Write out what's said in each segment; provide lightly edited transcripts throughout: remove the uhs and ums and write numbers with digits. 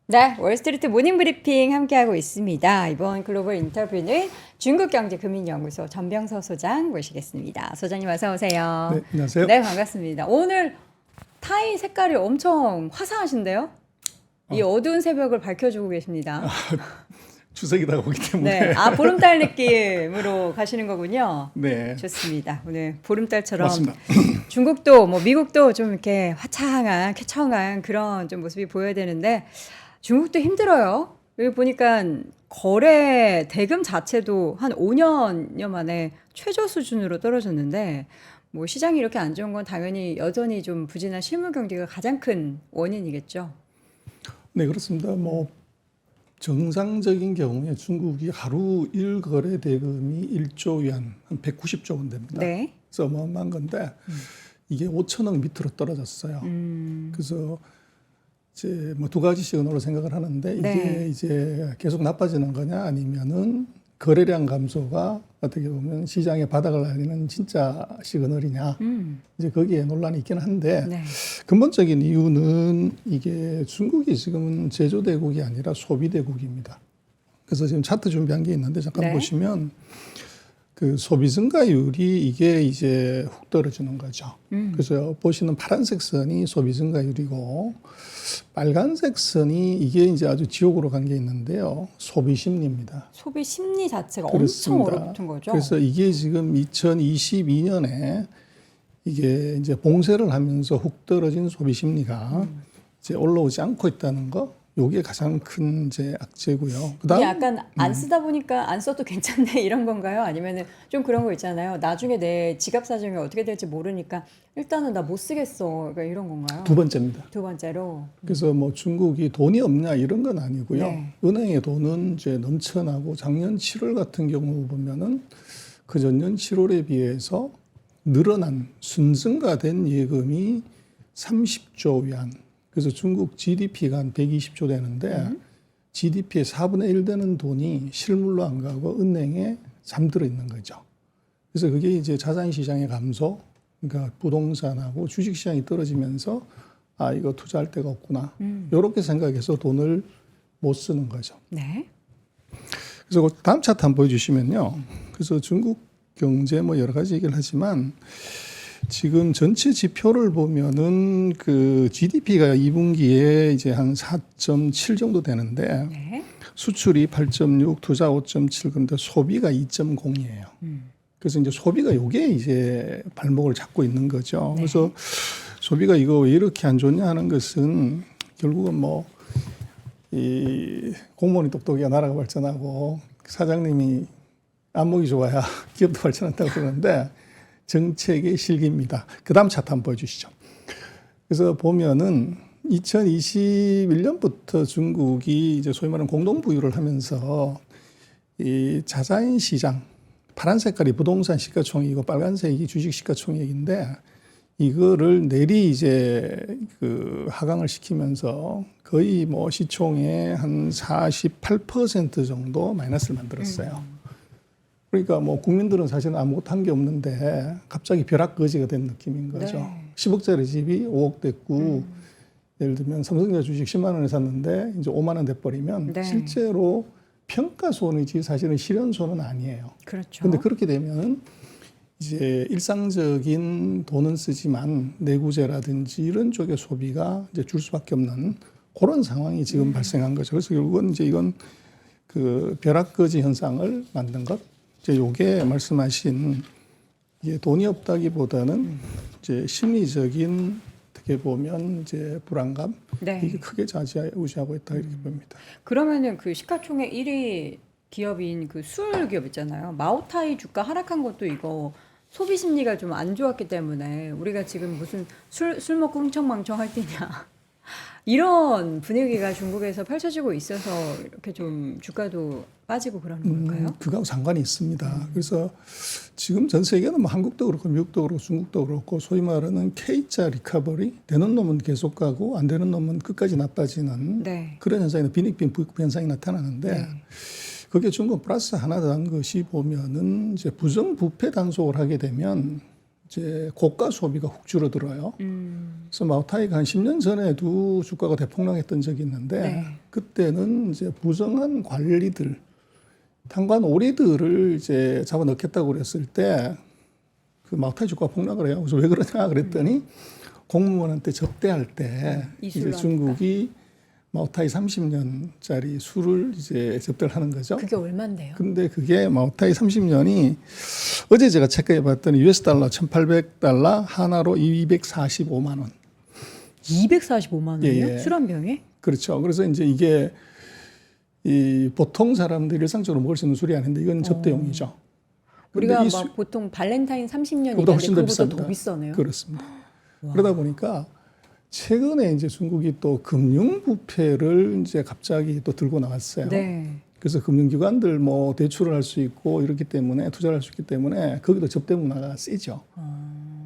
네, 월스트리트 모닝 브리핑 함께하고 있습니다. 이번 글로벌 인터뷰는 중국경제금융연구소 전병서 소장 모시겠습니다. 소장님 어서 오세요. 네, 안녕하세요. 네, 반갑습니다. 오늘 타이 색깔이 엄청 화사하신데요? 이 어두운 새벽을 밝혀주고 계십니다. 추석이 다가오기 때문에. 네, 보름달 느낌으로 가시는 거군요. 네. 좋습니다. 오늘 보름달처럼 맞습니다. 중국도 미국도 좀 이렇게 화창한 쾌청한 그런 좀 모습이 보여야 되는데 중국도 힘들어요. 여기 보니까 거래 대금 자체도 한 5년여 만에 최저 수준으로 떨어졌는데 시장이 이렇게 안 좋은 건 당연히 여전히 좀 부진한 실물 경기가 가장 큰 원인이겠죠. 네, 그렇습니다. 정상적인 경우에 중국이 하루 일거래 대금이 1조 위안, 한 190조 원 됩니다. 네. 그래서 어마어마한 건데 이게 5천억 밑으로 떨어졌어요. 그래서 이제 두 가지 시그널로 생각을 하는데 이게 네. 이제 계속 나빠지는 거냐 아니면은 거래량 감소가 어떻게 보면 시장의 바닥을 알리는 진짜 시그널이냐. 이제 거기에 논란이 있긴 한데 네. 근본적인 이유는 이게 중국이 지금은 제조대국이 아니라 소비대국입니다. 그래서 지금 차트 준비한 게 있는데 잠깐 네. 보시면 그 소비 증가율이 이게 이제 훅 떨어지는 거죠. 그래서 보시는 파란색 선이 소비 증가율이고 빨간색 선이 이게 이제 아주 지옥으로 간 게 있는데요. 소비 심리입니다. 소비 심리 자체가 그렇습니다. 엄청 얼어붙은 거죠. 그래서 이게 지금 2022년에 이게 이제 봉쇄를 하면서 훅 떨어진 소비 심리가 이제 올라오지 않고 있다는 거, 요게 가장 큰 이제 악재고요. 이게 약간 안 쓰다 보니까 안 써도 괜찮네 이런 건가요? 아니면은 좀 그런 거 있잖아요. 나중에 내 지갑 사정이 어떻게 될지 모르니까 일단은 나 못 쓰겠어. 그러니까 이런 건가요? 두 번째입니다. 두 번째로. 그래서 중국이 돈이 없냐 이런 건 아니고요. 네. 은행에 돈은 이제 넘쳐나고 작년 7월 같은 경우 보면은 그 전년 7월에 비해서 늘어난 순증가된 예금이 30조 위안. 그래서 중국 GDP가 한 120조 되는데 GDP의 4분의 1 되는 돈이 실물로 안 가고 은행에 잠들어 있는 거죠. 그래서 그게 이제 자산시장의 감소, 그러니까 부동산하고 주식시장이 떨어지면서 이거 투자할 데가 없구나. 이렇게 생각해서 돈을 못 쓰는 거죠. 네. 그래서 그 다음 차트 한번 보여주시면요. 그래서 중국 경제 여러 가지 얘기를 하지만 지금 전체 지표를 보면은 그 GDP가 2분기에 이제 한 4.7 정도 되는데 네. 수출이 8.6, 투자 5.7, 그런데 소비가 2.0이에요. 그래서 이제 소비가 요게 이제 발목을 잡고 있는 거죠. 네. 그래서 소비가 이거 왜 이렇게 안 좋냐 하는 것은 결국은 이 공무원이 똑똑해야 나라가 발전하고 사장님이 안목이 좋아야 기업도 발전한다고 그러는데 정책의 실기입니다. 그 다음 차트 한번 보여주시죠. 그래서 보면은 2021년부터 중국이 이제 소위 말하는 공동부유를 하면서 이 자산 시장, 파란 색깔이 부동산 시가총액이고 빨간색이 주식 시가총액인데 이거를 내리 이제 하강을 시키면서 거의 시총의 한 48% 정도 마이너스를 만들었어요. 그러니까 국민들은 사실은 아무것도 한 게 없는데 갑자기 벼락거지가 된 느낌인 거죠. 네. 10억짜리 집이 5억 됐고 예를 들면 삼성전자 주식 10만 원에 샀는데 이제 5만 원 돼버리면 네. 실제로 평가손이지 사실은 실현손은 아니에요. 그렇죠. 그런데 그렇게 되면 이제 일상적인 돈은 쓰지만 내구재라든지 이런 쪽의 소비가 이제 줄 수밖에 없는 그런 상황이 지금 발생한 거죠. 그래서 결국은 이제 이건 그 벼락거지 현상을 만든 것. 이제 요게 말씀하신 이게 돈이 없다기보다는 이제 심리적인 어떻게 보면 이제 불안감 네. 이게 크게 좌지우지하고 있다 이렇게 봅니다. 그러면은 그 시가총액 1위 기업인 그 술 기업 있잖아요. 마오타이 주가 하락한 것도 이거 소비 심리가 좀 안 좋았기 때문에 우리가 지금 무슨 술 먹고 흥청망청 할 때냐. 이런 분위기가 중국에서 펼쳐지고 있어서 이렇게 좀 주가도 빠지고 그러는 걸까요? 그거하고 상관이 있습니다. 그래서 지금 전 세계는 한국도 그렇고 미국도 그렇고 중국도 그렇고 소위 말하는 K자 리커버리 되는 놈은 계속 가고 안 되는 놈은 끝까지 나빠지는 네. 그런 현상이 빈익빈 부익부 현상이 나타나는데 네. 그게 중국 플러스 하나 더한 것이 보면은 이제 부정부패 단속을 하게 되면 이제 고가 소비가 훅 줄어들어요. 그래서 마오타이가 한 10년 전에도 주가가 대폭락했던 적이 있는데 네. 그때는 이제 부정한 관리들, 탄관 오리들을 이제 잡아 넣겠다고 그랬을 때 그 마오타이 주가가 폭락을 해요. 그래서 왜 그러냐 그랬더니 공무원한테 접대할 때 이제 이술로 중국이 마오타이 30년짜리 술을 이제 접대를 하는 거죠. 그게 얼마인데요? 근데 그게 마오타이 30년이 어제 제가 체크해 봤더니 US 달러 1,800달러 하나로 245만 원. 245만 원이요? 예, 예. 술 한 병에? 그렇죠. 그래서 이제 이게 이 보통 사람들이 일상적으로 먹을 수 있는 술이 아닌데 이건 접대용이죠. 근데 우리가 이 막 보통 발렌타인 30년 그보다 이런데 훨씬 더 그보다 비쌉니다. 더 비싸네요. 그렇습니다. 그러다 보니까 최근에 이제 중국이 또 금융 부패를 이제 갑자기 또 들고 나왔어요. 네. 그래서 금융기관들 뭐 대출을 할 수 있고 이렇기 때문에 투자를 할 수 있기 때문에 거기도 접대 문화가 세죠.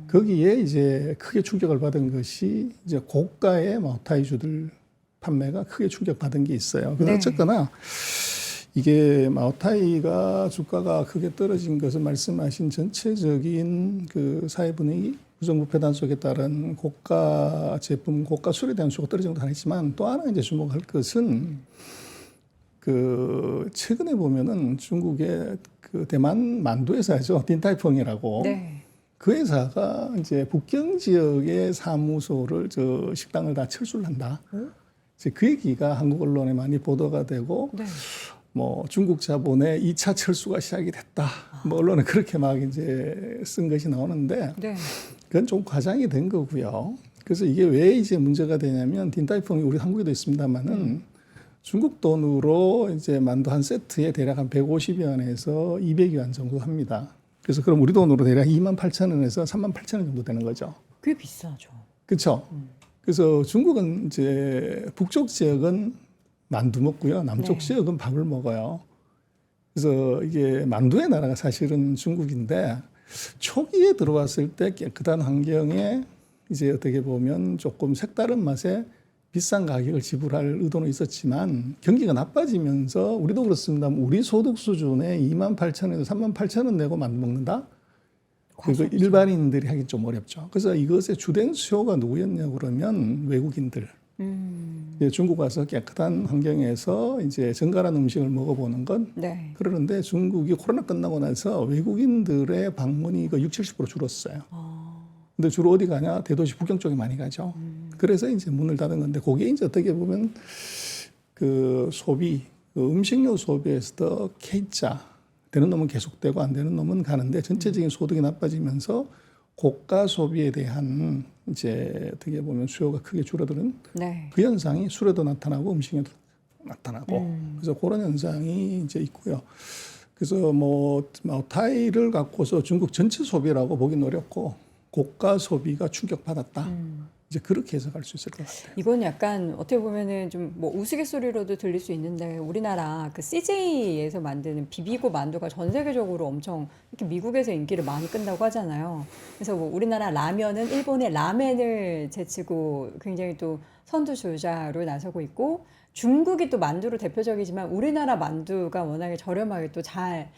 거기에 이제 크게 충격을 받은 것이 이제 고가의 마오타이주들 판매가 크게 충격받은 게 있어요. 근데 네. 어쨌거나 이게 마오타이가 주가가 크게 떨어진 것은 말씀하신 전체적인 그 사회 분위기, 부정부패 단속에 따른 고가 제품, 고가 술에 대한 수요가 떨어진 것도 아니지만 또 하나 이제 주목할 것은 그 최근에 보면은 중국의 그 대만 만두 회사죠, 딘타이펑이라고. 네. 그 회사가 이제 북경 지역의 사무소를 저 식당을 다 철수를 한다. 이제 그 얘기가 한국 언론에 많이 보도가 되고 네. 뭐 중국 자본의 2차 철수가 시작이 됐다. 뭐 언론에 그렇게 막 이제 쓴 것이 나오는데 네. 그건 좀 과장이 된 거고요. 그래서 이게 왜 이제 문제가 되냐면 딘타이펑이 우리 한국에도 있습니다만은 중국 돈으로 이제 만두 한 세트에 대략 한 150위안에서 200위안 정도 합니다. 그래서 그럼 우리 돈으로 대략 28,000원에서 38,000원 정도 되는 거죠. 꽤 비싸죠. 그렇죠. 그래서 중국은 이제 북쪽 지역은 만두 먹고요. 남쪽 네. 지역은 밥을 먹어요. 그래서 이게 만두의 나라가 사실은 중국인데 초기에 들어왔을 때 깨끗한 환경에 이제 어떻게 보면 조금 색다른 맛에 비싼 가격을 지불할 의도는 있었지만 경기가 나빠지면서 우리도 그렇습니다. 우리 소득 수준에 28,000원에서 38,000원 내고 만두 먹는다? 그거 일반인들이 하기 좀 어렵죠. 그래서 이것의 주된 수요가 누구였냐고 그러면 외국인들. 중국 와서 깨끗한 환경에서 이제 정갈한 음식을 먹어보는 건 네. 그러는데 중국이 코로나 끝나고 나서 외국인들의 방문이 그 60~70% 줄었어요. 근데 주로 어디 가냐? 대도시 북경 쪽에 많이 가죠. 그래서 이제 문을 닫은 건데 그게 이제 어떻게 보면 그 소비, 그 음식료 소비에서 K자 되는 놈은 계속되고 안 되는 놈은 가는데 전체적인 소득이 나빠지면서 고가 소비에 대한 이제 어떻게 보면 수요가 크게 줄어드는 네. 그 현상이 술에도 나타나고 음식에도 나타나고 그래서 그런 현상이 이제 있고요. 그래서 뭐 마오타이를 갖고서 중국 전체 소비라고 보기는 어렵고 고가 소비가 충격받았다. 이제 그렇게 해석할 수 있을 것 같아요. 이건 약간 어떻게 보면은 좀 뭐 우스갯소리로도 들릴 수 있는데 우리나라 그 CJ에서 만드는 비비고 만두가 전 세계적으로 엄청 이렇게 미국에서 인기를 많이 끈다고 하잖아요. 그래서 뭐 우리나라 라면은 일본의 라멘을 제치고 굉장히 또 선두주자로 나서고 있고 중국이 또 만두로 대표적이지만 우리나라 만두가 워낙에 저렴하게 또 잘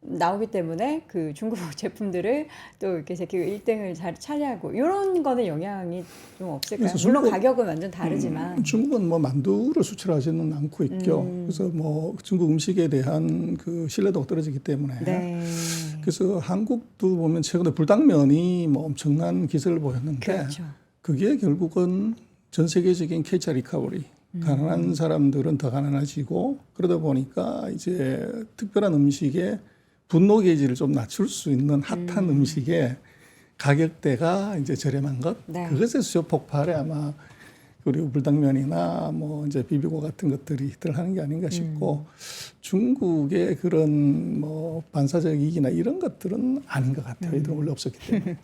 나오기 때문에 그 중국 제품들을 또 이렇게 제끼고 1등을 잘 차지하고 이런 거는 영향이 좀 없을까요? 그래서 물론 중국- 가격은 완전 다르지만 중국은 뭐 만두를 수출하지는 않고 있죠. 그래서 뭐 중국 음식에 대한 그 신뢰도가 떨어지기 때문에. 네. 그래서 한국도 보면 최근에 불당면이 뭐 엄청난 기세를 보였는데 그렇죠. 그게 결국은 전 세계적인 K자 리커버리. 가난한 사람들은 더 가난해지고 그러다 보니까 이제 특별한 음식에 분노 게이지를 좀 낮출 수 있는 핫한 음식의 가격대가 이제 저렴한 것, 네. 그것의 수요 폭발에 아마 그리고 불당면이나 뭐 이제 비비고 같은 것들이 들어가는 게 아닌가 싶고 중국의 그런 뭐 반사적 이익이나 이런 것들은 아닌 것 같아요. 이들은 원래 없었기 때문에.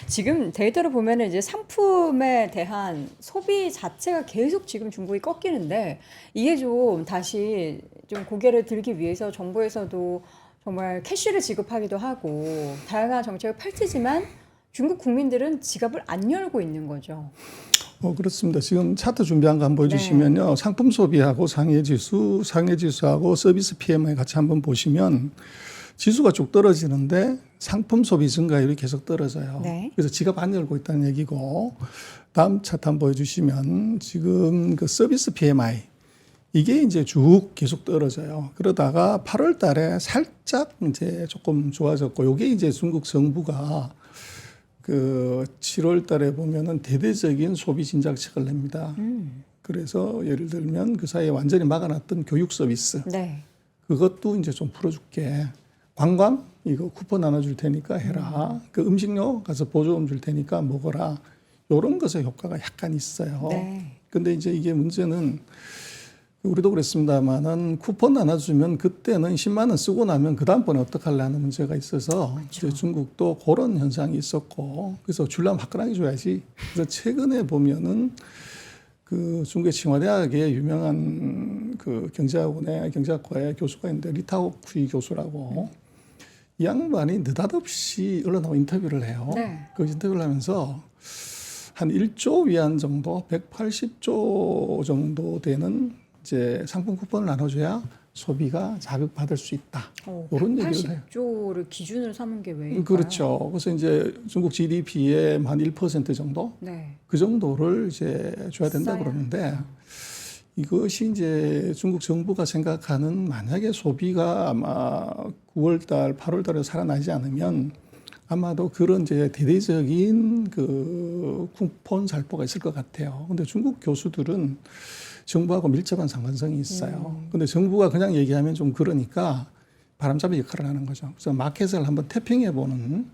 지금 데이터를 보면은 이제 상품에 대한 소비 자체가 계속 지금 중국이 꺾이는데 이게 좀 다시 좀 고개를 들기 위해서 정부에서도 정말 캐시를 지급하기도 하고 다양한 정책을 펼치지만 중국 국민들은 지갑을 안 열고 있는 거죠. 그렇습니다. 지금 차트 준비한 거 한번 보여주시면요. 상품 소비하고 상해지수하고 서비스 PMI 같이 한번 보시면 지수가 쭉 떨어지는데 상품 소비 증가율이 계속 떨어져요. 네. 그래서 지갑 안 열고 있다는 얘기고, 다음 차트 한번 보여주시면 지금 그 서비스 PMI 이게 이제 쭉 계속 떨어져요. 그러다가 8월 달에 살짝 이제 조금 좋아졌고, 요게 이제 중국 정부가 그 7월 달에 보면은 대대적인 소비 진작책을 냅니다. 그래서 예를 들면 그 사이에 완전히 막아놨던 교육 서비스, 네. 그것도 이제 좀 풀어줄게. 관광 이거 쿠폰 나눠줄 테니까 해라. 그 음식료 가서 보조금 줄 테니까 먹어라. 이런 것의 효과가 약간 있어요. 네. 근데 이제 이게 문제는 우리도 그랬습니다만은 쿠폰 나눠주면 그때는 10만 원 쓰고 나면 그 다음번에 어떡할래 하는 문제가 있어서 이제 중국도 그런 현상이 있었고, 그래서 줄라면 화끈하게 줘야지. 그래서 최근에 보면은 그 중국의 칭화대학의 유명한 그 경제학과의 교수가 있는데 리타오쿠이 교수라고, 이 양반이 느닷없이 언론하고 인터뷰를 해요. 네. 그 인터뷰를 하면서 한 1조 위안 정도, 180조 정도 되는 이제 상품 쿠폰을 나눠줘야 소비가 자극받을 수 있다. 이런 얘기를 해요. 80조를 기준으로 삼은 게 왜일까요? 그렇죠. 그래서 이제 중국 GDP의 한 1% 정도, 네. 그 정도를 이제 줘야 된다 그러는데, 이것이 이제 중국 정부가 생각하는 만약에 소비가 아마 9월 달, 8월 달에 살아나지 않으면 아마도 그런 이제 대대적인 그 쿠폰 살포가 있을 것 같아요. 근데 중국 교수들은 정부하고 밀접한 상관성이 있어요. 근데 정부가 그냥 얘기하면 좀 그러니까 바람잡이 역할을 하는 거죠. 그래서 마켓을 한번 태핑해보는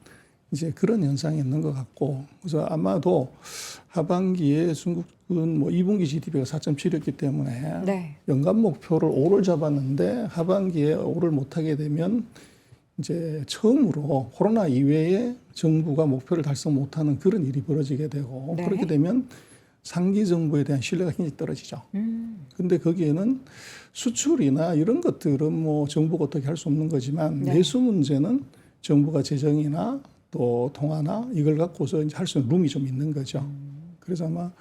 이제 그런 현상이 있는 것 같고, 그래서 아마도 하반기에 중국은 뭐 2분기 GDP가 4.7이었기 때문에 네. 연간 목표를 5를 잡았는데 하반기에 5를 못하게 되면 이제 처음으로 코로나 이외에 정부가 목표를 달성 못하는 그런 일이 벌어지게 되고, 네. 그렇게 되면 상기 정부에 대한 신뢰가 굉장히 떨어지죠. 근데 거기에는 수출이나 이런 것들은 뭐 정부가 어떻게 할 수 없는 거지만, 네. 내수 문제는 정부가 재정이나 또 통화나 이걸 갖고서 이제 할 수 있는 룸이 좀 있는 거죠. 그래서 아마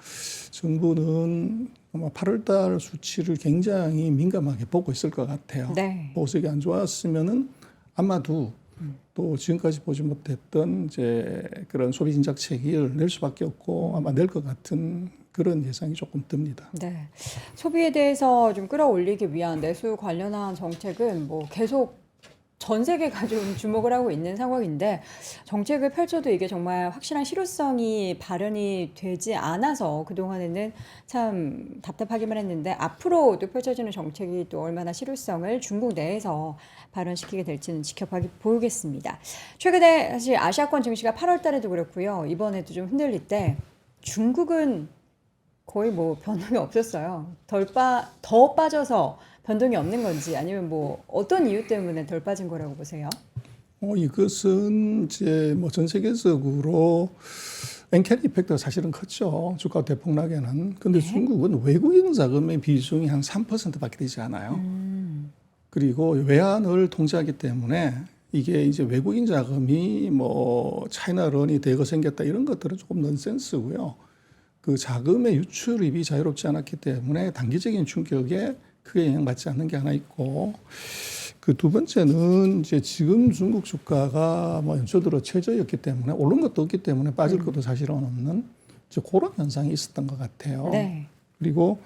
정부는 아마 8월 달 수치를 굉장히 민감하게 보고 있을 것 같아요. 네. 보석이 안 좋았으면은 아마도 또 지금까지 보지 못했던 이제 그런 소비 진작책을 낼 수밖에 없고 아마 낼 것 같은 그런 예상이 조금 듭니다. 네. 소비에 대해서 좀 끌어올리기 위한 내수 관련한 정책은 뭐 계속 전 세계가 좀 주목을 하고 있는 상황인데, 정책을 펼쳐도 이게 정말 확실한 실효성이 발현이 되지 않아서 그동안에는 참 답답하기만 했는데, 앞으로 또 펼쳐지는 정책이 또 얼마나 실효성을 중국 내에서 발현시키게 될지는 지켜보겠습니다. 최근에 사실 아시아권 증시가 8월 달에도 그렇고요. 이번에도 좀 흔들릴 때 중국은 거의 뭐 변동이 없었어요. 더 빠져서 변동이 없는 건지, 아니면 뭐 어떤 이유 때문에 덜 빠진 거라고 보세요? 이것은 이제 뭐 전 세계적으로 엔캐리 이펙트가 사실은 컸죠. 주가 대폭락에는. 근데 중국은 외국인 자금의 비중이 한 3%밖에 되지 않아요. 그리고 외환을 통제하기 때문에 이게 이제 외국인 자금이 뭐 차이나런이 대거 생겼다 이런 것들은 조금 넌센스고요. 그 자금의 유출입이 자유롭지 않았기 때문에 단기적인 충격에 크게 영향받지 않는 게 하나 있고, 그 두 번째는 이제 지금 중국 주가가 뭐 연초 들어 최저였기 때문에 오른 것도 없기 때문에 빠질 것도 사실은 없는 이제 그런 현상이 있었던 것 같아요. 네. 그리고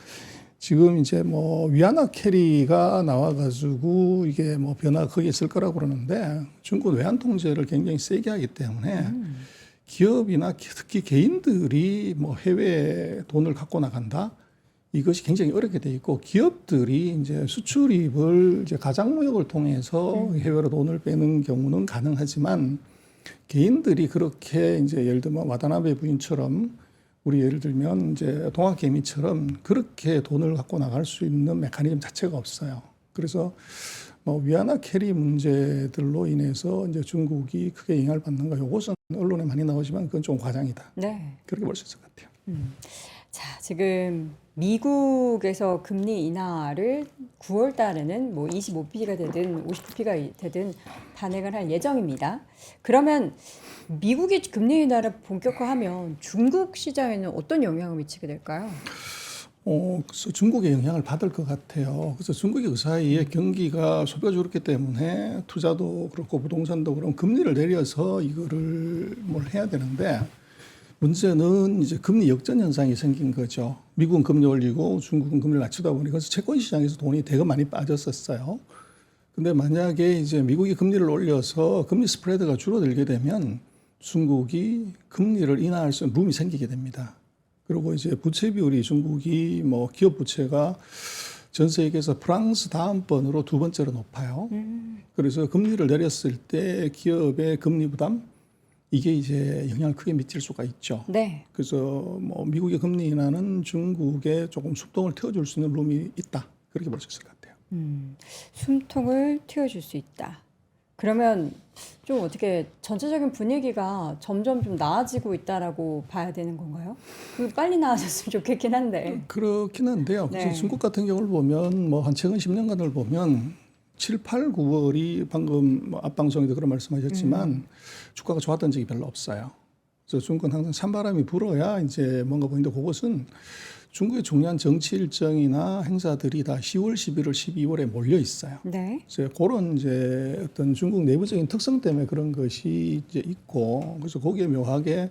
지금 이제 뭐 위안화 캐리가 나와가지고 이게 뭐 변화가 크게 있을 거라고 그러는데, 중국 외환 통제를 굉장히 세게 하기 때문에 기업이나 특히 개인들이 뭐 해외에 돈을 갖고 나간다, 이것이 굉장히 어렵게 돼 있고, 기업들이 이제 수출입을 이제 가장무역을 통해서 해외로 돈을 빼는 경우는 가능하지만, 개인들이 그렇게 이제 예를 들면 와다나베 부인처럼 우리 예를 들면 이제 동학개미처럼 그렇게 돈을 갖고 나갈 수 있는 메커니즘 자체가 없어요. 그래서 뭐 위안화 캐리 문제들로 인해서 이제 중국이 크게 영향을 받는 거, 이것은 언론에 많이 나오지만 그건 좀 과장이다. 네. 그렇게 볼 수 있을 것 같아요. 자, 지금 미국에서 금리 인하를 9월 달에는 뭐 25bp가 되든 50bp가 되든 단행을 할 예정입니다. 그러면 미국이 금리 인하를 본격화하면 중국 시장에는 어떤 영향을 미치게 될까요? 그래서 중국의 영향을 받을 것 같아요. 그래서 중국이 그 사이에 경기가 소비가 줄었기 때문에 투자도 그렇고 부동산도 그렇고 금리를 내려서 이거를 뭘 해야 되는데 문제는 이제 금리 역전 현상이 생긴 거죠. 미국은 금리 올리고 중국은 금리를 낮추다 보니까 그래서 채권 시장에서 돈이 되게 많이 빠졌었어요. 근데 만약에 이제 미국이 금리를 올려서 금리 스프레드가 줄어들게 되면 중국이 금리를 인하할 수 있는 룸이 생기게 됩니다. 그리고 이제 부채 비율이 중국이 뭐 기업 부채가 전 세계에서 프랑스 다음번으로 두 번째로 높아요. 그래서 금리를 내렸을 때 기업의 금리 부담 이게 이제 영향을 크게 미칠 수가 있죠. 네. 그래서 뭐 미국의 금리 인하는 중국에 조금 숨통을 트여줄 수 있는 룸이 있다. 그렇게 볼 수 있을 것 같아요. 숨통을 틔워줄 수 있다. 그러면 좀 어떻게 전체적인 분위기가 점점 좀 나아지고 있다라고 봐야 되는 건가요? 그 빨리 나아졌으면 좋겠긴 한데. 그렇긴 한데요. 네. 그래서 중국 같은 경우를 보면 뭐 한 최근 10년간을 보면 7, 8, 9월이 방금 뭐 앞방송에도 그런 말씀하셨지만 주가가 좋았던 적이 별로 없어요. 그래서 중국은 항상 찬바람이 불어야 이제 뭔가 보이는데 그것은 중국의 중요한 정치 일정이나 행사들이 다 10월, 11월, 12월에 몰려 있어요. 네. 그래서 그런 이제 어떤 중국 내부적인 특성 때문에 그런 것이 이제 있고 그래서 거기에 묘하게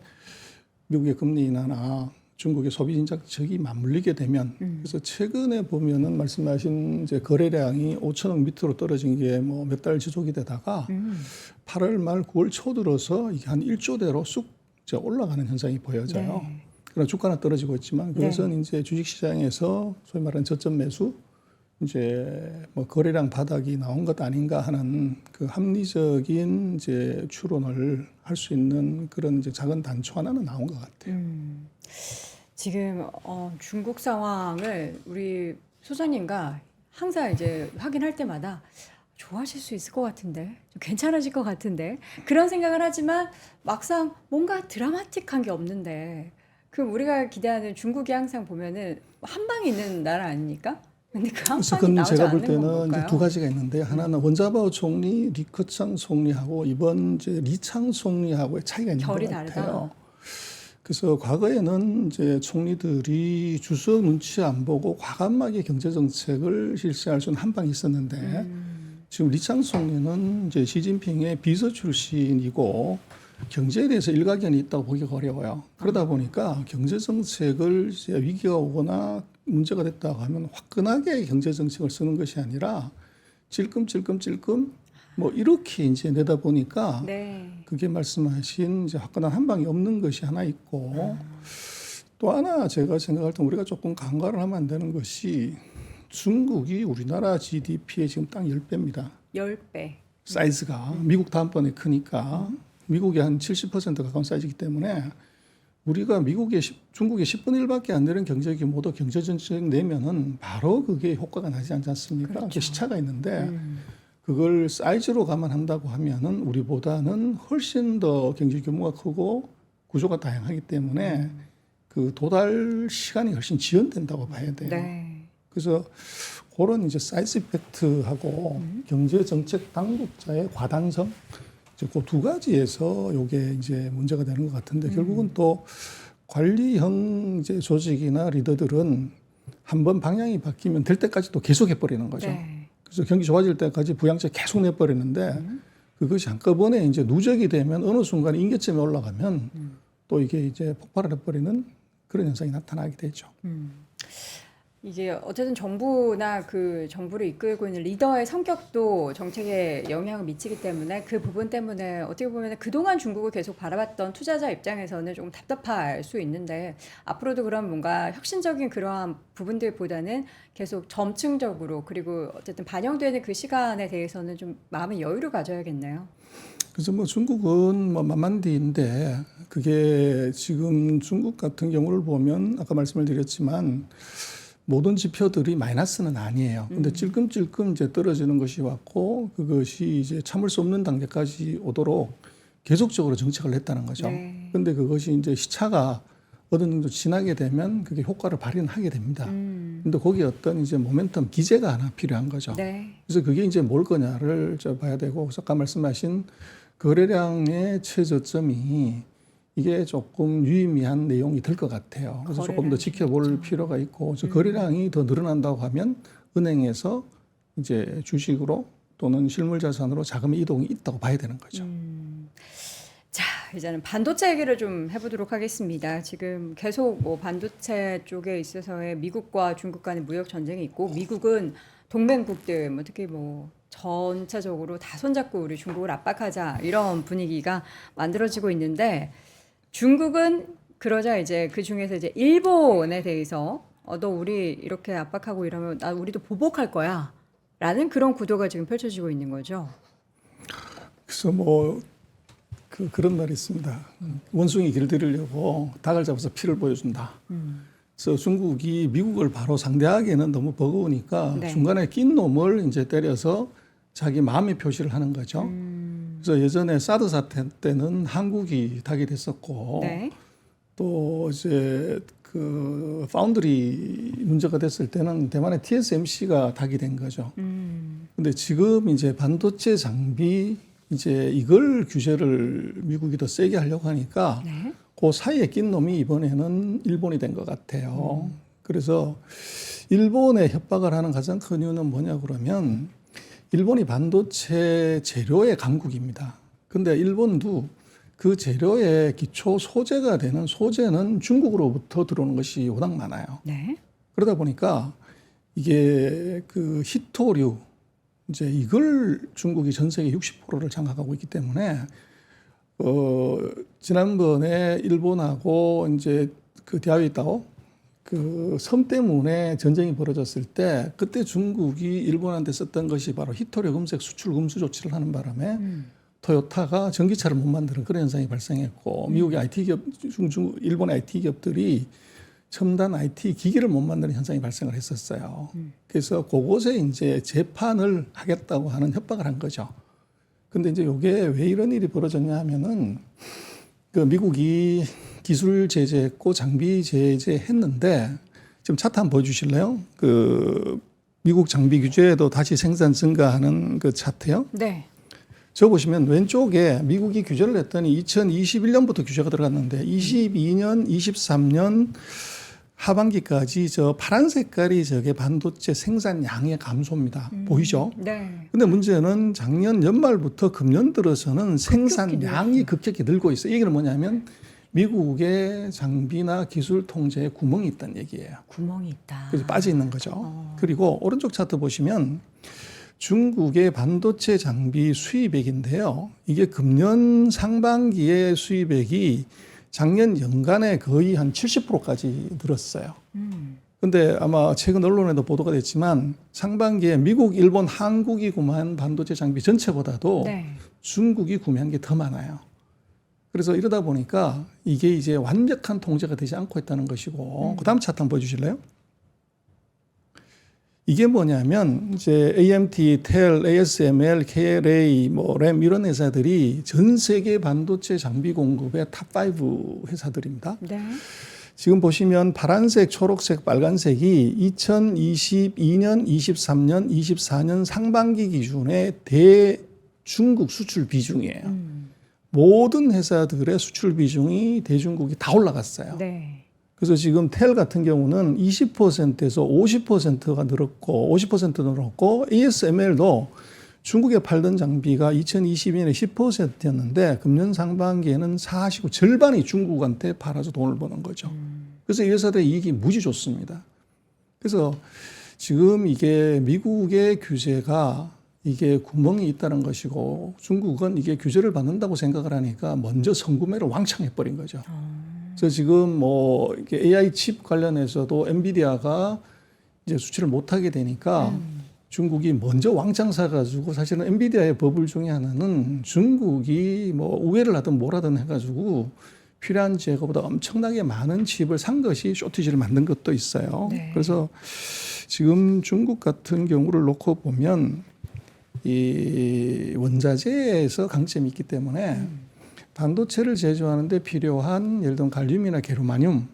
미국의 금리 인하나 중국의 소비 진작책이 맞물리게 되면 그래서 최근에 보면은 말씀하신 이제 거래량이 5천억 밑으로 떨어진 게 뭐 몇 달 지속이 되다가 8월 말 9월 초 들어서 이게 한 1조대로 쑥 이제 올라가는 현상이 보여져요. 네. 그러나 주가는 떨어지고 있지만 그것은 이제 주식시장에서 소위 말하는 저점 매수 이제 뭐 거래량 바닥이 나온 것 아닌가 하는 그 합리적인 이제 추론을 할 수 있는 그런 이제 작은 단초 하나는 나온 것 같아요. 지금 중국 상황을 우리 소장님과 항상 이제 확인할 때마다 좋아하실 수 있을 것 같은데, 좀 괜찮아질 것 같은데 그런 생각을 하지만 막상 뭔가 드라마틱한 게 없는데 그럼 우리가 기대하는 중국이 항상 보면은 한 방이 있는 나라 아닙니까? 근데 그 한 그래서 방이 그건 나오지 제가 볼 않는 때는 건 이제 뭘까요? 두 가지가 있는데 하나는 원자바오 총리, 리커창 총리하고 이번 이제 리창 총리하고의 차이가 있는 것 결이 같아요. 다르다. 그래서 과거에는 이제 총리들이 주석 눈치 안 보고 과감하게 경제 정책을 실시할 수 있는 한 방이 있었는데 지금 리창 총리는 이제 시진핑의 비서 출신이고 경제에 대해서 일가견이 있다고 보기가 어려워요. 그러다 보니까 경제 정책을 이제 위기가 오거나 문제가 됐다고 하면 화끈하게 경제 정책을 쓰는 것이 아니라 찔끔찔끔찔끔 뭐 이렇게 이제 내다 보니까 네. 그게 말씀하신 이제 화끈한 한 방이 없는 것이 하나 있고 또 하나 제가 생각할 때 우리가 조금 간과를 하면 안 되는 것이 중국이 우리나라 GDP의 지금 딱 10배입니다. 10배. 사이즈가 미국 다음번에 크니까 미국이 한 70% 가까운 사이즈이기 때문에 우리가 중국의 10분의 1밖에 안 되는 경제 규모도 경제 정책 내면은 바로 그게 효과가 나지 않지 않습니까? 그렇죠. 그 시차가 있는데 그걸 사이즈로 감안한다고 하면은 우리보다는 훨씬 더 경제 규모가 크고 구조가 다양하기 때문에 그 도달 시간이 훨씬 지연된다고 봐야 돼요. 네. 그래서 그런 이제 사이즈 이펙트하고 경제 정책 당국자의 과단성 이제 그 두 가지에서 요게 이제 문제가 되는 것 같은데 결국은 또 관리형 이제 조직이나 리더들은 한번 방향이 바뀌면 될 때까지 또 계속 해버리는 거죠. 네. 그래서 경기 좋아질 때까지 부양책 계속 내버리는데 그것이 한꺼번에 이제 누적이 되면 어느 순간 임계점에 올라가면 또 이게 이제 폭발을 해버리는 그런 현상이 나타나게 되죠. 이게 어쨌든 정부나 그 정부를 이끌고 있는 리더의 성격도 정책에 영향을 미치기 때문에 그 부분 때문에 어떻게 보면 그동안 중국을 계속 바라봤던 투자자 입장에서는 조금 답답할 수 있는데 앞으로도 그런 뭔가 혁신적인 그러한 부분들보다는 계속 점층적으로 그리고 어쨌든 반영되는 그 시간에 대해서는 좀 마음의 여유를 가져야겠네요. 그래서 뭐 중국은 뭐 만만디인데 그게 지금 중국 같은 경우를 보면 아까 말씀을 드렸지만 모든 지표들이 마이너스는 아니에요. 근데 찔끔찔끔 이제 떨어지는 것이 왔고 그것이 이제 참을 수 없는 단계까지 오도록 계속적으로 정책을 했다는 거죠. 네. 근데 그것이 이제 시차가 어느 정도 지나게 되면 그게 효과를 발휘는 하게 됩니다. 근데 거기에 어떤 이제 모멘텀 기제가 하나 필요한 거죠. 네. 그래서 그게 이제 뭘 거냐를 봐야 되고, 그래서 아까 말씀하신 거래량의 최저점이 이게 조금 유의미한 내용이 될 것 같아요. 그래서 조금 더 지켜볼 필요가 있고, 거래량이 더 늘어난다고 하면 은행에서 이제 주식으로 또는 실물 자산으로 자금의 이동이 있다고 봐야 되는 거죠. 자, 이제는 반도체 얘기를 좀 해보도록 하겠습니다. 지금 계속 뭐 반도체 쪽에 있어서의 미국과 중국 간의 무역 전쟁이 있고, 미국은 동맹국들, 뭐 특히 뭐 전체적으로 다 손잡고 우리 중국을 압박하자 이런 분위기가 만들어지고 있는데, 중국은 그러자 이제 그 중에서 이제 일본에 대해서 너 우리 이렇게 압박하고 이러면 우리도 보복할 거야 라는 그런 구도가 지금 펼쳐지고 있는 거죠. 그래서 뭐 그런 말이 있습니다. 원숭이 길들이려고 닭을 잡아서 피를 보여준다. 그래서 중국이 미국을 바로 상대하기에는 너무 버거우니까 네. 중간에 낀 놈을 이제 때려서 자기 마음의 표시를 하는 거죠. 그래서 예전에 사드 사태 때는 한국이 닭이 됐었고, 네. 또 이제 그 파운드리 문제가 됐을 때는 대만의 TSMC가 닭이 된 거죠. 근데 지금 이제 반도체 장비 이제 이걸 규제를 미국이 더 세게 하려고 하니까 네. 그 사이에 낀 놈이 이번에는 일본이 된 것 같아요. 그래서 일본에 협박을 하는 가장 큰 이유는 뭐냐 그러면 일본이 반도체 재료의 강국입니다. 근데 일본도 그 재료의 기초 소재가 되는 소재는 중국으로부터 들어오는 것이 워낙 많아요. 네. 그러다 보니까 이게 그 히토류 이제 이걸 중국이 전 세계 60%를 장악하고 있기 때문에 지난번에 일본하고 이제 그 디아위타오 그 섬 때문에 전쟁이 벌어졌을 때 그때 중국이 일본한테 썼던 것이 바로 히토류 금색 수출 금수 조치를 하는 바람에 토요타가 전기차를 못 만드는 그런 현상이 발생했고 미국의 IT 기업, 일본의 IT 기업들이 첨단 IT 기기를 못 만드는 현상이 발생을 했었어요. 그래서 그곳에 이제 재판을 하겠다고 하는 협박을 한 거죠. 근데 이제 이게 왜 이런 일이 벌어졌냐 하면은 그 미국이 기술 제재했고 장비 제재했는데 지금 차트 한번 보여주실래요? 그 미국 장비 규제도 다시 생산 증가하는 그 차트요. 네. 저 보시면 왼쪽에 미국이 규제를 했더니 2021년부터 규제가 들어갔는데 22년, 23년 하반기까지 저 파란 색깔이 저게 반도체 생산량의 감소입니다. 보이죠? 네. 근데 문제는 작년 연말부터 금년 들어서는 생산량이 급격히 늘고 있어요. 이 얘기는 뭐냐면 미국의 장비나 기술 통제에 구멍이 있다는 얘기예요. 구멍이 있다. 그래서 빠져 있는 거죠. 그리고 오른쪽 차트 보시면 중국의 반도체 장비 수입액인데요. 이게 금년 상반기의 수입액이 작년 연간에 거의 한 70%까지 늘었어요. 근데 아마 최근 언론에도 보도가 됐지만 상반기에 미국, 일본, 한국이 구매한 반도체 장비 전체보다도 네. 중국이 구매한 게 더 많아요. 그래서 이러다 보니까 이게 이제 완벽한 통제가 되지 않고 있다는 것이고, 그 다음 차트 한번 보여주실래요? 이게 뭐냐면 이제 AMT, 텔, ASML, KLA, 뭐 램 이런 회사들이 전 세계 반도체 장비 공급의 탑5 회사들입니다. 네. 지금 보시면 파란색, 초록색, 빨간색이 2022년, 23년, 24년 상반기 기준의 대중국 수출 비중이에요. 모든 회사들의 수출 비중이 대중국이 다 올라갔어요. 네. 그래서 지금 텔 같은 경우는 20%에서 50%가 늘었고 50% 늘었고 ASML도 중국에 팔던 장비가 2022년에 10%였는데 금년 상반기에는 49, 절반이 중국한테 팔아서 돈을 버는 거죠. 그래서 이 회사들의 이익이 무지 좋습니다. 그래서 지금 이게 미국의 규제가 이게 구멍이 있다는 것이고 중국은 이게 규제를 받는다고 생각을 하니까 먼저 선구매를 왕창 해버린 거죠. 그래서 지금 뭐 이렇게 AI 칩 관련해서도 엔비디아가 이제 수출을 못하게 되니까 중국이 먼저 왕창 사가지고 사실은 엔비디아의 버블 중에 하나는 중국이 뭐 우회를 하든 뭘 하든 해가지고 필요한 재고보다 엄청나게 많은 칩을 산 것이 쇼티지를 만든 것도 있어요. 네. 그래서 지금 중국 같은 경우를 놓고 보면 이 원자재에서 강점이 있기 때문에 반도체를 제조하는데 필요한 예를 들면 갈륨이나 게르마늄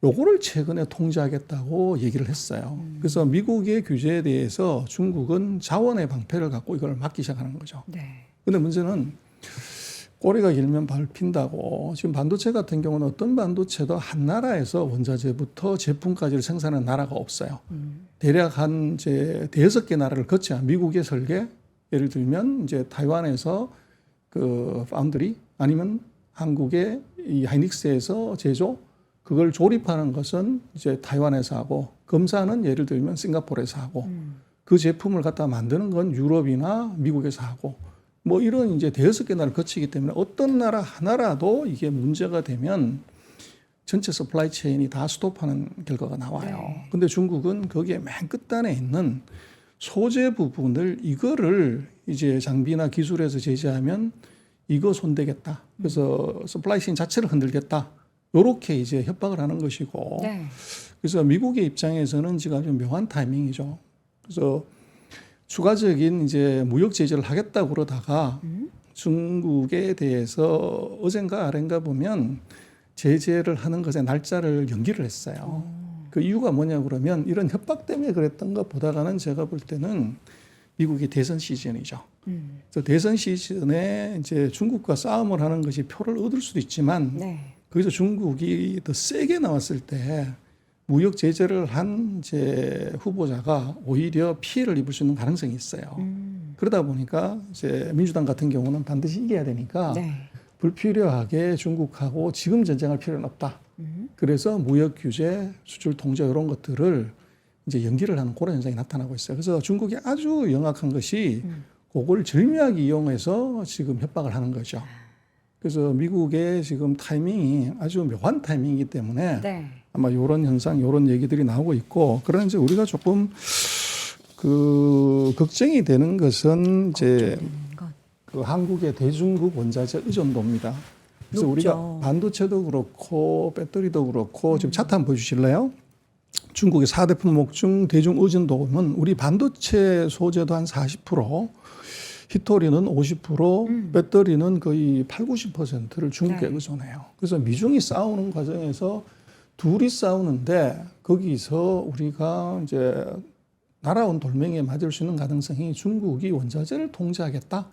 요거를 최근에 통제하겠다고 얘기를 했어요. 그래서 미국의 규제에 대해서 중국은 자원의 방패를 갖고 이걸 막기 시작하는 거죠. 네. 근데 문제는 꼬리가 길면 밟힌다고. 지금 반도체 같은 경우는 어떤 반도체도 한 나라에서 원자재부터 제품까지를 생산하는 나라가 없어요. 대략 한 이제 대여섯 개 나라를 거쳐야 미국의 설계, 예를 들면 이제 타이완에서 그 파운드리 아니면 한국의 이 하이닉스에서 제조, 그걸 조립하는 것은 이제 타이완에서 하고, 검사는 예를 들면 싱가포르에서 하고, 그 제품을 갖다 만드는 건 유럽이나 미국에서 하고, 뭐 이런 이제 대여섯 개 나라를 거치기 때문에 어떤 나라 하나라도 이게 문제가 되면 전체 서플라이 체인이 다 스톱하는 결과가 나와요. 네. 근데 중국은 거기에 맨 끝단에 있는 소재 부분을 이거를 이제 장비나 기술에서 제재하면 이거 손대겠다. 그래서 서플라이 체인 자체를 흔들겠다. 요렇게 이제 협박을 하는 것이고. 네. 그래서 미국의 입장에서는 지금 아주 묘한 타이밍이죠. 그래서 추가적인 이제 무역 제재를 하겠다고 그러다가 중국에 대해서 어젠가 아ren가 보면 제재를 하는 것에 날짜를 연기를 했어요. 그 이유가 뭐냐 그러면 이런 협박 때문에 그랬던 것보다는 제가 볼 때는 미국이 대선 시즌이죠. 그래서 대선 시즌에 이제 중국과 싸움을 하는 것이 표를 얻을 수도 있지만 네. 거기서 중국이 더 세게 나왔을 때 무역 제재를 한 이제 후보자가 오히려 피해를 입을 수 있는 가능성이 있어요. 그러다 보니까 이제 민주당 같은 경우는 반드시 이겨야 되니까 네. 불필요하게 중국하고 지금 전쟁할 필요는 없다. 그래서 무역 규제, 수출 통제 이런 것들을 이제 연기를 하는 그런 현상이 나타나고 있어요. 그래서 중국이 아주 영악한 것이 그걸 절묘하게 이용해서 지금 협박을 하는 거죠. 그래서 미국의 지금 타이밍이 아주 묘한 타이밍이기 때문에 네. 아마 이런 현상, 이런 얘기들이 나오고 있고, 그러나 이제 우리가 조금 그 걱정이 되는 것은 이제 그 한국의 대중국 원자재 의존도입니다. 그래서 높죠. 우리가 반도체도 그렇고 배터리도 그렇고 지금 차트 한번 보여주실래요? 중국의 4대 품목 중 대중 의존도는 우리 반도체 소재도 한 40%, 히토리는 50%, 배터리는 거의 8, 90%를 중국에 네. 의존해요. 그래서 미중이 싸우는 과정에서 둘이 싸우는데 거기서 우리가 이제 날아온 돌멩이에 맞을 수 있는 가능성이 중국이 원자재를 통제하겠다.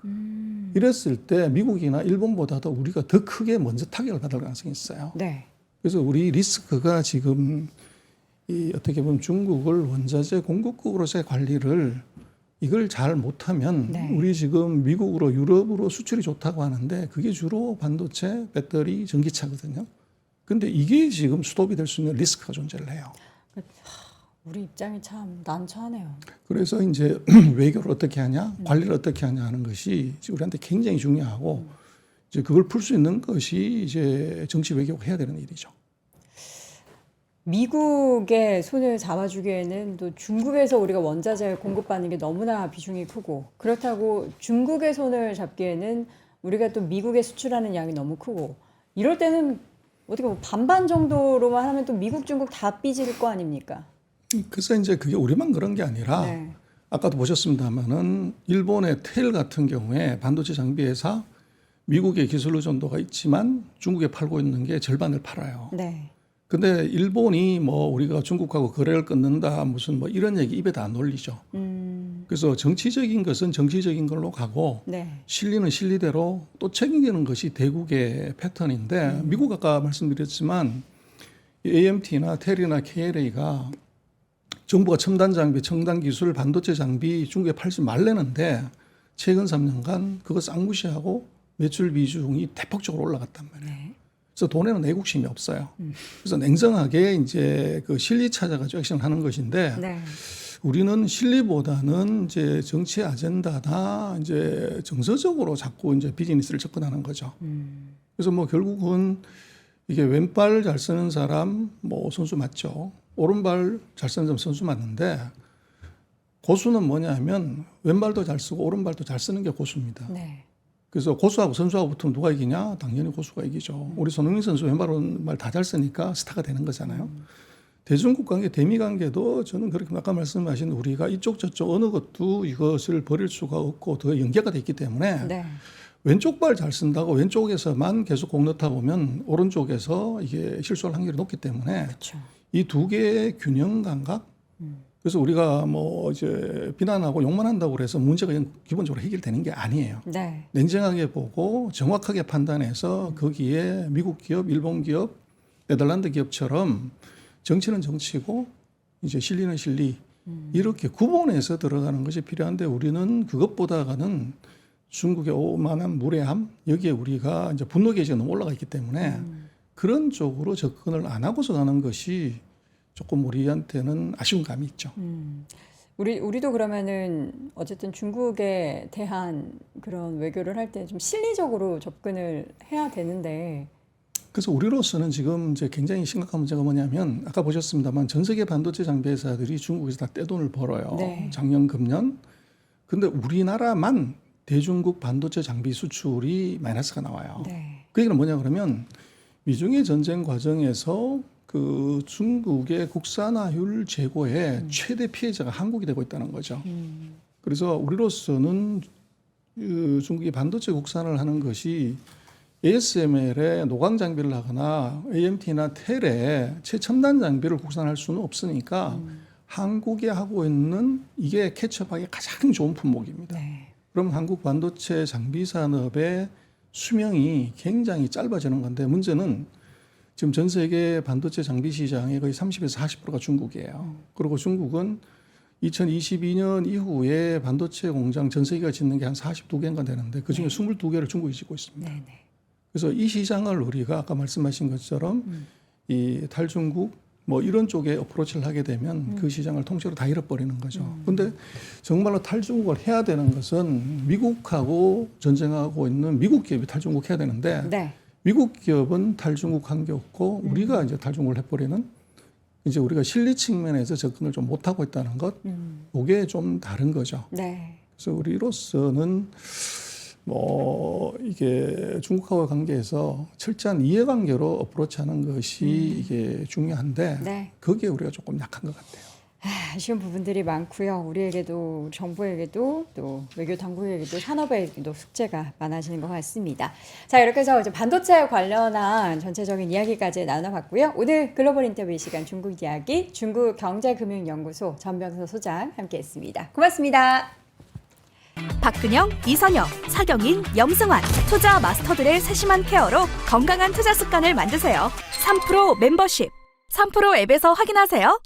이랬을 때 미국이나 일본보다도 우리가 더 크게 먼저 타격을 받을 가능성이 있어요. 네. 그래서 우리 리스크가 지금 이 어떻게 보면 중국을 원자재 공급국으로서의 관리를 이걸 잘 못하면 네. 우리 지금 미국으로 유럽으로 수출이 좋다고 하는데 그게 주로 반도체, 배터리, 전기차거든요. 근데 이게 지금 스톱이 될 수 있는 리스크가 존재를 해요. 우리 입장이 참 난처하네요. 그래서 이제 외교를 어떻게 하냐, 관리를 어떻게 하냐 하는 것이 우리한테 굉장히 중요하고 이제 그걸 풀 수 있는 것이 이제 정치 외교가 해야 되는 일이죠. 미국의 손을 잡아주기에는 또 중국에서 우리가 원자재를 공급받는 게 너무나 비중이 크고, 그렇다고 중국의 손을 잡기에는 우리가 또 미국에 수출하는 양이 너무 크고, 이럴 때는 어떻게 뭐 반반 정도로만 하면 또 미국, 중국 다 삐질 거 아닙니까? 그래서 이제 그게 우리만 그런 게 아니라 네. 아까도 보셨습니다만은 일본의 텔 같은 경우에 반도체 장비 회사 미국의 기술 의존도가 있지만 중국에 팔고 있는 게 절반을 팔아요. 네. 근데 일본이 뭐 우리가 중국하고 거래를 끊는다 무슨 뭐 이런 얘기 입에다 안 올리죠. 그래서 정치적인 것은 정치적인 걸로 가고 네. 실리는 실리대로 또 책임지는 것이 대국의 패턴인데 미국 아까 말씀드렸지만 AMT나 텔이나 KLA가 정부가 첨단 장비, 첨단 기술, 반도체 장비 중국에 팔지 말라는데 최근 3년간 그거 쌍무시하고 매출 비중이 대폭적으로 올라갔단 말이에요. 네. 그래서 돈에는 내국심이 없어요. 그래서 냉정하게 이제 그 실리 찾아가지고 액션을 하는 것인데 네. 우리는 실리보다는 이제 정치 아젠다나 이제 정서적으로 자꾸 이제 비즈니스를 접근하는 거죠. 그래서 뭐 결국은 이게 왼발 잘 쓰는 사람 뭐 선수 맞죠. 오른발 잘 쓰는 사람 선수 맞는데 고수는 뭐냐면 왼발도 잘 쓰고 오른발도 잘 쓰는 게 고수입니다. 네. 그래서 고수하고 선수하고 붙으면 누가 이기냐? 당연히 고수가 이기죠. 우리 손흥민 선수 왼발 오른발 다 잘 쓰니까 스타가 되는 거잖아요. 대중국 관계, 대미 관계도 저는 그렇게 아까 말씀하신 우리가 이쪽 저쪽 어느 것도 이것을 버릴 수가 없고 더 연계가 돼 있기 때문에 네. 왼쪽 발 잘 쓴다고 왼쪽에서만 계속 공 넣다 보면 오른쪽에서 이게 실수할 확률이 높기 때문에 그렇죠. 이 두 개의 균형 감각 그래서 우리가 뭐 이제 비난하고 욕만 한다고 그래서 문제가 기본적으로 해결되는 게 아니에요. 네. 냉정하게 보고 정확하게 판단해서 거기에 미국 기업, 일본 기업, 네덜란드 기업처럼 정치는 정치고 이제 실리는 실리 이렇게 구분해서 들어가는 것이 필요한데 우리는 그것보다는 중국의 오만한 무례함 여기에 우리가 이제 분노 게이지가 너무 올라가 있기 때문에 그런 쪽으로 접근을 안 하고서 가는 것이 조금 우리한테는 아쉬운 감이 있죠. 우리도 그러면은 어쨌든 중국에 대한 그런 외교를 할 때 좀 실리적으로 접근을 해야 되는데. 그래서 우리로서는 지금 이제 굉장히 심각한 문제가 뭐냐면 아까 보셨습니다만 전 세계 반도체 장비 회사들이 중국에서 다 떼돈을 벌어요. 네. 작년 금년. 근데 우리나라만 대중국 반도체 장비 수출이 마이너스가 나와요. 네. 그 얘기는 뭐냐 그러면 미중의 전쟁 과정에서 그 중국의 국산화율 제고의 최대 피해자가 한국이 되고 있다는 거죠. 그래서 우리로서는 그 중국이 반도체 국산을 하는 것이 ASML에 노광 장비를 하거나 AMT나 텔에 최첨단 장비를 국산할 수는 없으니까 한국이 하고 있는 이게 캐치업하기 가장 좋은 품목입니다. 네. 그럼 한국 반도체 장비 산업의 수명이 굉장히 짧아지는 건데 문제는 지금 전 세계 반도체 장비 시장의 거의 30에서 40%가 중국이에요. 그리고 중국은 2022년 이후에 반도체 공장 전 세계가 짓는 게 한 42개인가 되는데 그중에 22개를 중국이 짓고 있습니다. 네. 그래서 그래서 이 시장을 우리가 아까 말씀하신 것처럼 이 탈중국 뭐 이런 쪽에 어프로치를 하게 되면 그 시장을 통째로 다 잃어버리는 거죠. 근데 정말로 탈중국을 해야 되는 것은 미국하고 전쟁하고 있는 미국 기업이 탈중국 해야 되는데 네. 미국 기업은 탈중국 한 게 없고 우리가 이제 탈중국을 해버리는 이제 우리가 실리 측면에서 접근을 좀 못하고 있다는 것, 그게 좀 다른 거죠. 네. 그래서 우리로서는 뭐 이게 중국하고의 관계에서 철저한 이해관계로 어프로치하는 것이 이게 중요한데 네. 거기에 우리가 조금 약한 것 같아요. 아쉬운 부분들이 많고요. 우리에게도 우리 정부에게도 또 외교 당국에게도 산업에게도 숙제가 많아지는 것 같습니다. 자, 이렇게 해서 이제 반도체 관련한 전체적인 이야기까지 나눠봤고요. 오늘 글로벌 인터뷰 이 시간 중국 이야기 중국경제금융연구소 전병서 소장 함께했습니다. 고맙습니다. 박근영, 이선영, 사경인, 염승환 투자 마스터들의 세심한 케어로 건강한 투자 습관을 만드세요. 3프로 멤버십 3프로 앱에서 확인하세요.